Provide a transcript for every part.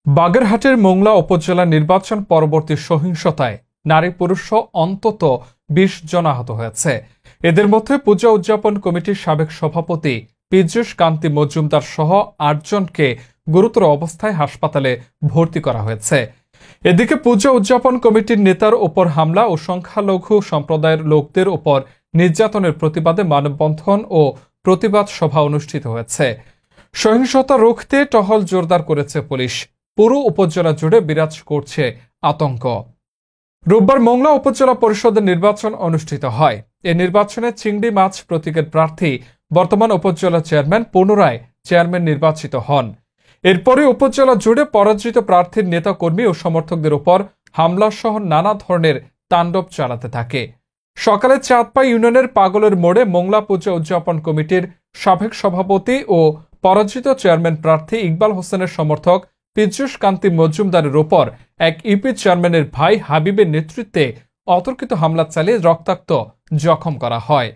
বাগেরহাটের মোংলা উপজেলা নির্বাচন পরবর্তী সহিংসতায় নারী পুরুষ অন্তত ২০ জন আহত হয়েছে। এদের মধ্যে পূজা উদযাপন কমিটির সাবেক সভাপতি পীযূষ কান্তি মজুমদার সহ ৮ জনকে গুরুতর অবস্থায় হাসপাতালে ভর্তি করা হয়েছে। এদিকে পূজা উদযাপন কমিটির নেতার ওপর হামলা ও সংখ্যালঘু সম্প্রদায়ের লোকদের ওপর নির্যাতনের প্রতিবাদে মানববন্ধন ও প্রতিবাদ সভা অনুষ্ঠিত হয়েছে। সহিংসতা রুখতে টহল জোরদার করেছে পুলিশ। পুরো উপজেলা জুড়ে বিরাজ করছে আতঙ্ক। রোববার মোংলা উপজেলা পরিষদের নির্বাচন অনুষ্ঠিত হয়। এই নির্বাচনে চিংড়ি মাছ প্রতীকের প্রার্থী বর্তমান উপজেলা চেয়ারম্যান পুনরায় চেয়ারম্যান নির্বাচিত হন। এরপরে উপজেলা জুড়ে পরাজিত প্রার্থীর নেতাকর্মী ও সমর্থকদের উপর হামলা সহ নানা ধরনের তাণ্ডব চালাতে থাকে। সকালে চাঁদপাই ইউনিয়নের পাগলের মোড়ে মোংলা পূজা উদযাপন কমিটির সাবেক সভাপতি ও পরাজিত চেয়ারম্যান প্রার্থী ইকবাল হোসেনের সমর্থক পীযূষ কান্তি মজুমদারের ওপর এক ইউপি চেয়ারম্যানের ভাই হাবিবের নেতৃত্বে অতর্কিত হামলা চালিয়ে রক্তাক্ত জখম করা হয়।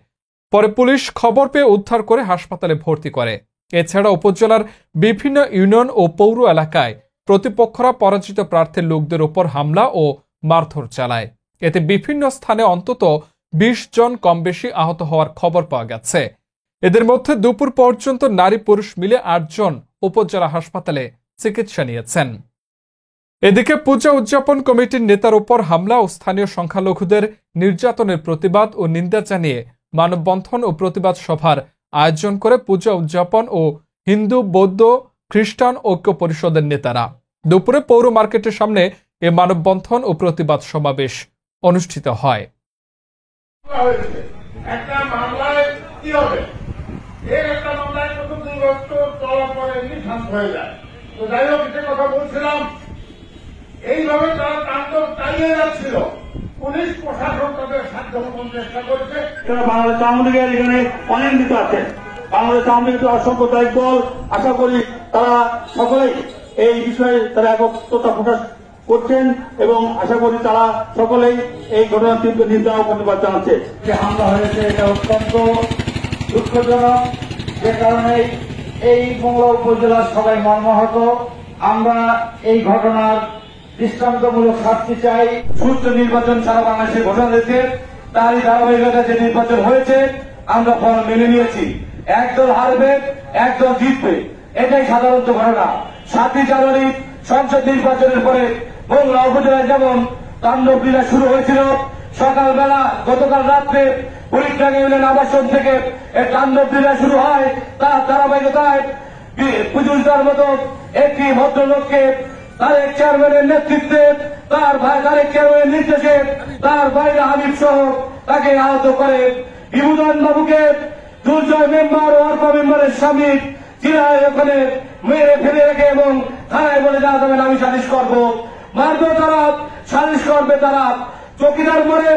পরে পুলিশ খবর পেয়ে উদ্ধার করে হাসপাতালে ভর্তি করে। এছাড়া উপজেলার বিভিন্ন ইউনিয়ন ও পৌর এলাকায় প্রতিপক্ষরা পরাজিত প্রার্থীর লোকদের উপর হামলা ও মারধর চালায়। এতে বিভিন্ন স্থানে অন্তত ২০ জন কমবেশি আহত হওয়ার খবর পাওয়া গেছে। এদের মধ্যে দুপুর পর্যন্ত নারী পুরুষ মিলে ৮ জন উপজেলা হাসপাতালে চিকিৎসা নিয়েছেন। এদিকে পূজা উদযাপন কমিটির নেতার উপর হামলা ও স্থানীয় সংখ্যালঘুদের নির্যাতনের প্রতিবাদ ও নিন্দা জানিয়ে মানববন্ধন ও প্রতিবাদ সভার আয়োজন করে পূজা উদযাপন ও হিন্দু বৌদ্ধ খ্রিস্টান ঐক্য পরিষদের নেতারা। দুপুরে পৌর মার্কেটের সামনে এ মানববন্ধন ও প্রতিবাদ সমাবেশ অনুষ্ঠিত হয়। একটা মামলায় কি হবে, এর একটা মামলায় প্রথম ২ বছর চলার পরে এমনি শান্ত হয়ে যায়। তো যাই হোক, যে কথা বলছিলাম, এইভাবে তারা তাণ্ডব চালিয়ে যাচ্ছিল। পুলিশ প্রশাসন তাদের সাধ্যমতো চেষ্টা করেছে। বাংলাদেশ আওয়ামী লীগের এখানে অনেক নেতা আছেন, বাংলাদেশ আওয়ামী লীগের অসংখ্য দায়িক দল। আশা করি তারা সকলেই এই বিষয়ে তারা একত্রতা প্রকাশ করছেন এবং আশা করি তারা সকলেই এই ঘটনার তীব্র নিন্দা ও প্রতিবাদ জানাচ্ছে। যে হামলা হয়েছে এটা অত্যন্ত দুঃখজনক, যে কারণে এই মোংলা উপজেলার সবাই মর্মাহত। আমরা এই ঘটনার দৃষ্টান্তমূলক শাস্তি চাই। সুষ্ঠু নির্বাচন সারা বাংলাদেশে ঘোষণা দিয়েছে, তারই ধারাবাহিকতা যে নির্বাচন হয়েছে আমরা ফল মেনে নিয়েছি। একদল হারবে, একদল জিতবে, এটাই সাধারণত ঘটনা। ৭ই জানুয়ারি সংসদ নির্বাচনের পরে মোংলা উপজেলায় যেমন তাণ্ডব লীলা শুরু হয়েছিল, সকালবেলা গতকাল রাত্রে পরিত্রাণী ইউনিয়ন আবাসন থেকে এই তাণ্ডব লীলা শুরু হয়। তার ধারাবাহিকতায় পীযূষদার মতো একটি ভদ্রলোককে তারেক চেয়ারম্যানের নেতৃত্বে, তার ভাই তারেক চেয়ারম্যানের নির্দেশে তার বাইরে হাবিব সহ তাকে আহত করে। ইবুদান বাবুকে দুর্জয় মেম্বার ও অর্পা মেম্বারের স্বামী চিরায় ওখানে মেরে ফেলে রেখে এবং থানায় বলে যাওয়া যাবে আমি সালিশ করবো। মারবে তারা, সালিশ করবে তারা। চৌকিদার মরে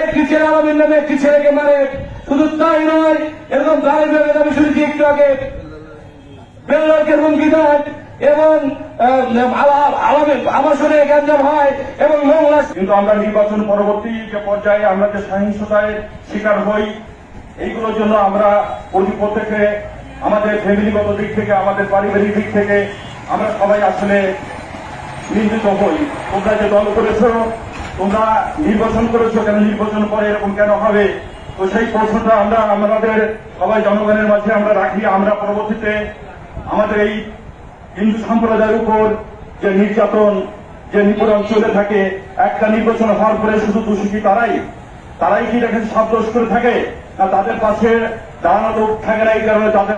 একটি ছেলে আলমীর নামে একটি ছেলেকে মারে। শুধু তাই নয়, এরকম দাঁড়িয়ে আমি শুনেছি একটু আগে বেল্লারকে হুমকি দেয় এবং আবাসনে গ্যাঞ্জাম হয় এবং মোংলা। কিন্তু আমরা নির্বাচন পরবর্তী যে পর্যায়ে আমরা যে সহিংসতায় শিকার হই, এইগুলোর জন্য আমরা প্রত্যেকে আমাদের ফ্যামিলিগত দিক থেকে, আমাদের পারিবারিক দিক থেকে আমরা সবাই আসলে নিন্দিত হই। তোমরা যে দল করেছো, তোমরা নির্বাচন করেছো, কেন নির্বাচন পরে এরকম কেন হবে? তো সেই প্রশ্নটা আমরা আমাদের সবাই জনগণের মাঝে আমরা রাখি। আমরা পরবর্তীতে আমাদের এই হিন্দু সম্প্রদায়ের উপর যে নির্যাতন, যে নিপীড়ন চলে থাকে, একটা নির্বাচন হওয়ার পরে শুধু দোষী কি তারাই কি এটাকে সাব্যস্ত করে থাকে, না তাদের পাশে দাঁড়ানো লোক থাকে না? এই কারণে তাদের